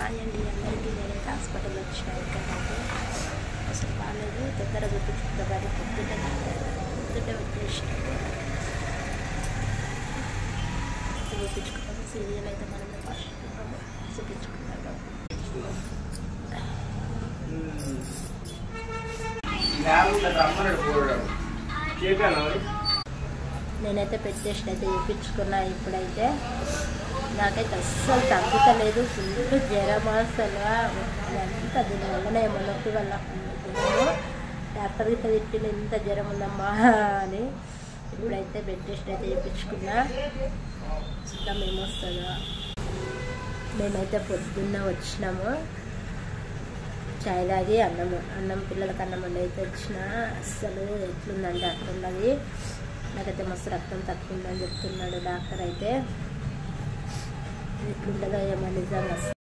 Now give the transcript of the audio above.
Hi అండి అందరికీ. నేనైతే హాస్పిటల్ వచ్చిన ఇక్కడైతే అసలు బాగాలేదు. తొందరగా గుర్తుంచుకుంటారు. పొద్దున్నే వచ్చేసినాము. చూపించుకుంటాము. సీరియల్ అయితే మనమే ఫస్ట్ చూపించుకుంటాము. నేనైతే పెట్టేసిన అయితే చూపించుకున్నా. ఇప్పుడైతే నాకైతే అస్సలు తగ్గుతలేదు. ఫుల్ జ్వరం అసలు అంతా దీనివల్లనే ఏమో నొప్పి వల్ల డాక్టర్ గిట్ట తిట్టిన ఎంత జ్వరం ఉందమ్మా అని. ఇప్పుడైతే బెడ్ టెస్ట్ అయితే చూపించుకున్నా. చూద్దాం ఏమొస్తుందో. మేమైతే పొద్దున్న వచ్చినాము. చాయ్ తాగి అన్నం పిల్లలకి అన్నం వండి అయితే వచ్చిన. అస్సలు ఎట్లుందంటే అట్లున్నది. నాకైతే మస్తు రక్తం తక్కువ ఉందని చెప్తున్నాడు డాక్టర్. అయితే ఎట్లుంటుందో ఏమో నిజంగా.